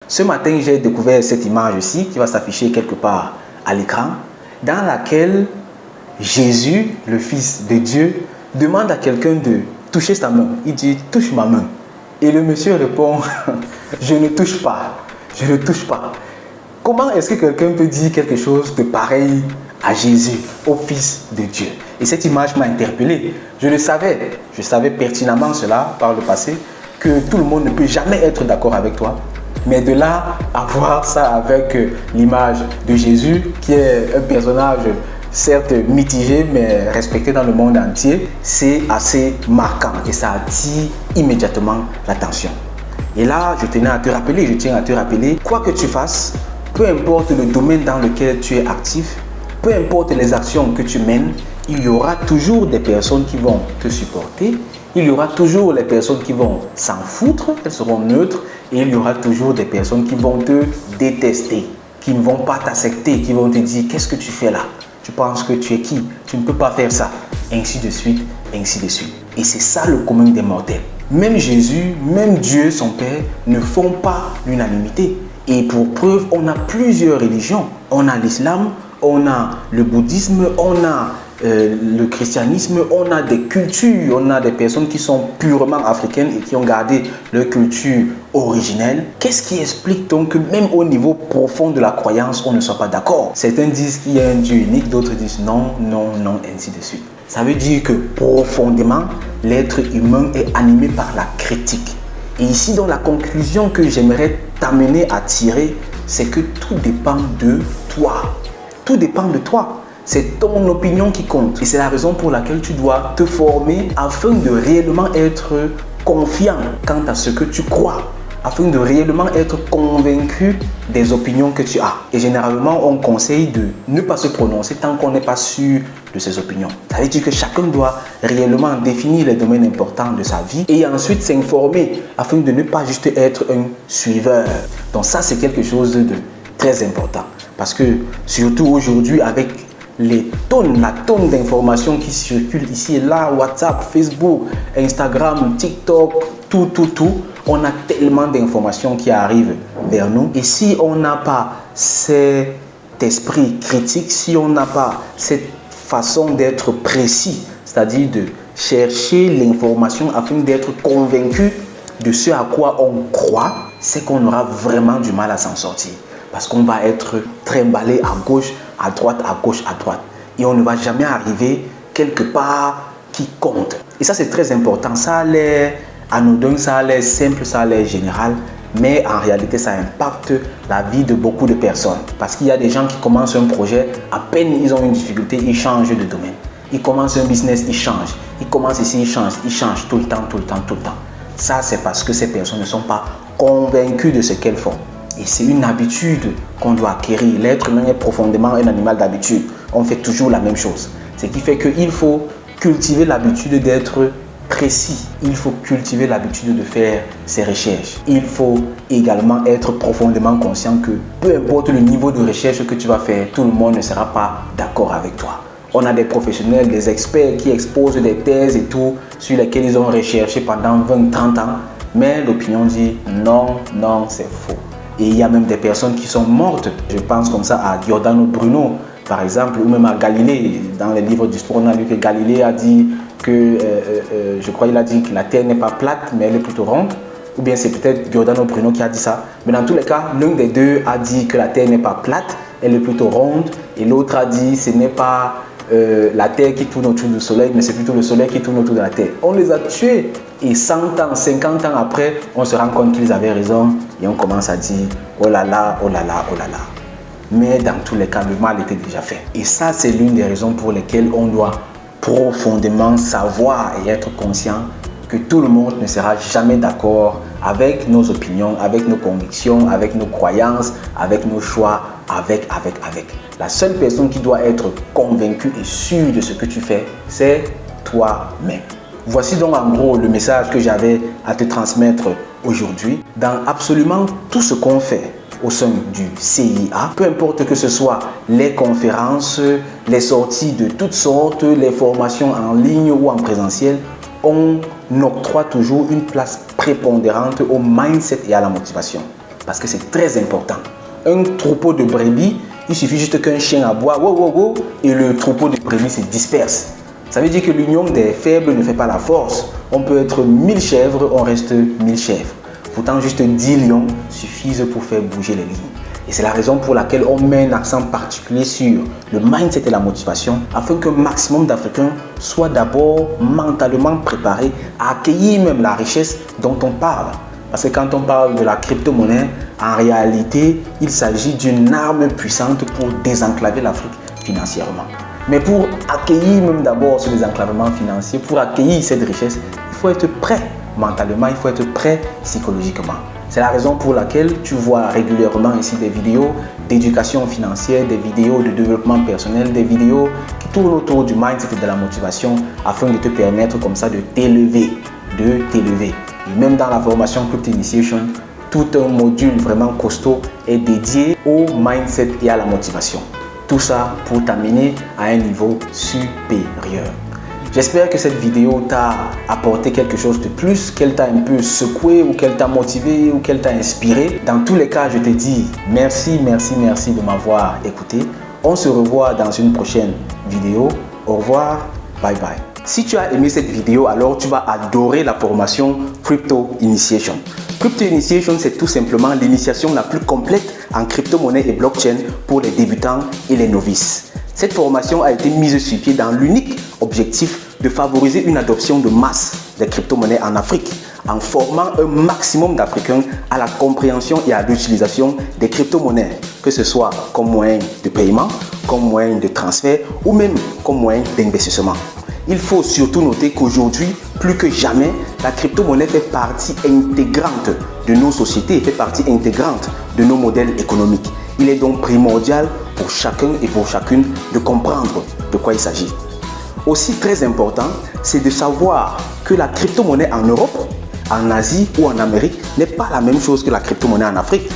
Ce matin, j'ai découvert cette image-ci qui va s'afficher quelque part à l'écran, dans laquelle Jésus, le Fils de Dieu, demande à quelqu'un de toucher sa main. Il dit « touche ma main ». Et le monsieur répond « je ne touche pas, je ne touche pas ». Comment est-ce que quelqu'un peut dire quelque chose de pareil à Jésus, au Fils de Dieu? Et cette image m'a interpellé. Je savais pertinemment cela par le passé, que tout le monde ne peut jamais être d'accord avec toi. Mais de là à voir ça avec l'image de Jésus, qui est un personnage certes mitigé, mais respecté dans le monde entier, c'est assez marquant et ça attire immédiatement l'attention. Et là, je tiens à te rappeler, quoi que tu fasses, peu importe le domaine dans lequel tu es actif, peu importe les actions que tu mènes, il y aura toujours des personnes qui vont te supporter, il y aura toujours les personnes qui vont s'en foutre, elles seront neutres, et il y aura toujours des personnes qui vont te détester, qui ne vont pas t'accepter, qui vont te dire « qu'est-ce que tu fais là? Tu penses que tu es qui? Tu ne peux pas faire ça », ainsi de suite, ainsi de suite. Et c'est ça le commun des mortels. Même Jésus, même Dieu, son Père, ne font pas l'unanimité. Et pour preuve, on a plusieurs religions. On a l'islam, on a le bouddhisme, on a le christianisme, on a des cultures, on a des personnes qui sont purement africaines et qui ont gardé leur culture originelle. Qu'est-ce qui explique donc que même au niveau profond de la croyance, on ne soit pas d'accord? Certains disent qu'il y a un Dieu unique, d'autres disent non, non, non, ainsi de suite. Ça veut dire que profondément, l'être humain est animé par la critique. Et ici, dans la conclusion que j'aimerais t'amener à tirer, c'est que tout dépend de toi. Tout dépend de toi. C'est ton opinion qui compte. Et c'est la raison pour laquelle tu dois te former afin de réellement être confiant quant à ce que tu crois, afin de réellement être convaincu des opinions que tu as. Et généralement, on conseille de ne pas se prononcer tant qu'on n'est pas sûr de ses opinions. Ça veut dire que chacun doit réellement définir les domaines importants de sa vie et ensuite s'informer afin de ne pas juste être un suiveur. Donc ça, c'est quelque chose de très important. Parce que surtout aujourd'hui, avec la tonne d'informations qui circulent ici et là, WhatsApp, Facebook, Instagram, TikTok, tout, on a tellement d'informations qui arrivent vers nous. Et si on n'a pas cet esprit critique, si on n'a pas cette façon d'être précis, c'est-à-dire de chercher l'information afin d'être convaincu de ce à quoi on croit, c'est qu'on aura vraiment du mal à s'en sortir. Parce qu'on va être trimballé à gauche, à droite, à gauche, à droite. Et on ne va jamais arriver quelque part qui compte. Et ça, c'est très important. Ça a l'air anodin, ça a l'air simple, ça a l'air général. Mais en réalité, ça impacte la vie de beaucoup de personnes. Parce qu'il y a des gens qui commencent un projet, à peine ils ont une difficulté, ils changent de domaine. Ils commencent un business, ils changent. Ils commencent ici, ils changent tout le temps. Ça, c'est parce que ces personnes ne sont pas convaincues de ce qu'elles font. Et c'est une habitude qu'on doit acquérir. L'être humain est profondément un animal d'habitude. On fait toujours la même chose. Ce qui fait qu'il faut cultiver l'habitude d'être précis. Il faut cultiver l'habitude de faire ses recherches. Il faut également être profondément conscient que peu importe le niveau de recherche que tu vas faire, tout le monde ne sera pas d'accord avec toi. On a des professionnels, des experts qui exposent des thèses et tout sur lesquelles ils ont recherché pendant 20-30 ans. Mais l'opinion dit non, c'est faux. Et il y a même des personnes qui sont mortes. Je pense comme ça à Giordano Bruno, par exemple, ou même à Galilée. Dans les livres d'histoire, on a lu que Galilée a dit que, je crois qu'il a dit que la Terre n'est pas plate, mais elle est plutôt ronde. Ou bien c'est peut-être Giordano Bruno qui a dit ça. Mais dans tous les cas, l'un des deux a dit que la Terre n'est pas plate, elle est plutôt ronde. Et l'autre a dit que ce n'est pas la Terre qui tourne autour du Soleil, mais c'est plutôt le Soleil qui tourne autour de la Terre. On les a tués. Et 100 ans, 50 ans après, on se rend compte qu'ils avaient raison et on commence à dire oh là là, oh là là, oh là là. Mais dans tous les cas, le mal était déjà fait. Et ça, c'est l'une des raisons pour lesquelles on doit profondément savoir et être conscient que tout le monde ne sera jamais d'accord avec nos opinions, avec nos convictions, avec nos croyances, avec nos choix, avec. La seule personne qui doit être convaincue et sûre de ce que tu fais, c'est toi-même. Voici donc en gros le message que j'avais à te transmettre aujourd'hui. Dans absolument tout ce qu'on fait au sein du CIA, peu importe que ce soit les conférences, les sorties de toutes sortes, les formations en ligne ou en présentiel, on octroie toujours une place prépondérante au mindset et à la motivation. parce que c'est très important. Un troupeau de brebis, il suffit juste qu'un chien aboie, et le troupeau de brebis se disperse. Ça veut dire que l'union des faibles ne fait pas la force. On peut être 1000 chèvres, on reste 1000 chèvres. Pourtant, juste 10 lions suffisent pour faire bouger les lignes. Et c'est la raison pour laquelle on met un accent particulier sur le mindset et la motivation afin qu'un maximum d'Africains soient d'abord mentalement préparés à accueillir même la richesse dont on parle. Parce que quand on parle de la crypto-monnaie, en réalité, il s'agit d'une arme puissante pour désenclaver l'Afrique financièrement. Mais pour accueillir même d'abord ce désenclavement financier, pour accueillir cette richesse, il faut être prêt mentalement, il faut être prêt psychologiquement. C'est la raison pour laquelle tu vois régulièrement ici des vidéos d'éducation financière, des vidéos de développement personnel, des vidéos qui tournent autour du mindset et de la motivation afin de te permettre comme ça de t'élever. Et même dans la formation Crypto Initiation, tout un module vraiment costaud est dédié au mindset et à la motivation. Tout ça pour t'amener à un niveau supérieur. J'espère que cette vidéo t'a apporté quelque chose de plus, qu'elle t'a un peu secoué ou qu'elle t'a motivé ou qu'elle t'a inspiré. Dans tous les cas, je te dis merci de m'avoir écouté. On se revoit dans une prochaine vidéo. Au revoir, bye bye. Si tu as aimé cette vidéo, alors tu vas adorer la formation Crypto Initiation. Crypto Initiation, c'est tout simplement l'initiation la plus complète en crypto-monnaie et blockchain pour les débutants et les novices. Cette formation a été mise sur pied dans l'unique objectif de favoriser une adoption de masse des crypto-monnaies en Afrique en formant un maximum d'Africains à la compréhension et à l'utilisation des crypto-monnaies, que ce soit comme moyen de paiement, comme moyen de transfert ou même comme moyen d'investissement. Il faut surtout noter qu'aujourd'hui, plus que jamais, la crypto-monnaie fait partie intégrante de nos sociétés et fait partie intégrante de nos modèles économiques. Il est donc primordial pour chacun et pour chacune de comprendre de quoi il s'agit. Aussi très important, c'est de savoir que la crypto-monnaie en Europe, en Asie ou en Amérique n'est pas la même chose que la crypto-monnaie en Afrique.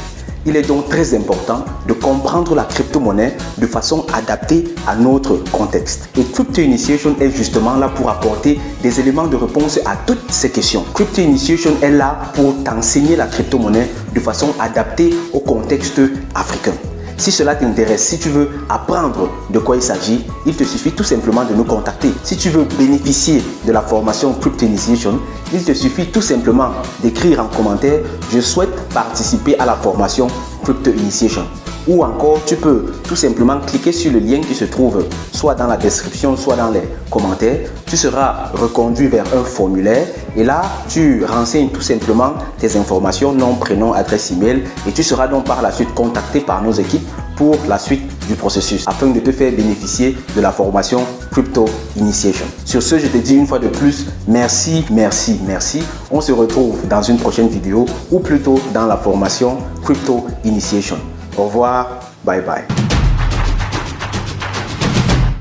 Il est donc très important de comprendre la crypto-monnaie de façon adaptée à notre contexte. Et Crypto Initiation est justement là pour apporter des éléments de réponse à toutes ces questions. Crypto Initiation est là pour t'enseigner la crypto-monnaie de façon adaptée au contexte africain. Si cela t'intéresse, si tu veux apprendre de quoi il s'agit, il te suffit tout simplement de nous contacter. Si tu veux bénéficier de la formation Crypto Initiation, il te suffit tout simplement d'écrire en commentaire « Je souhaite participer à la formation Crypto Initiation ». Ou encore, tu peux tout simplement cliquer sur le lien qui se trouve soit dans la description, soit dans les commentaires. Tu seras reconduit vers un formulaire et là, tu renseignes tout simplement tes informations, nom, prénom, adresse email et tu seras donc par la suite contacté par nos équipes pour la suite du processus afin de te faire bénéficier de la formation Crypto Initiation. Sur ce, je te dis une fois de plus, merci. On se retrouve dans une prochaine vidéo ou plutôt dans la formation Crypto Initiation. Au revoir, bye bye.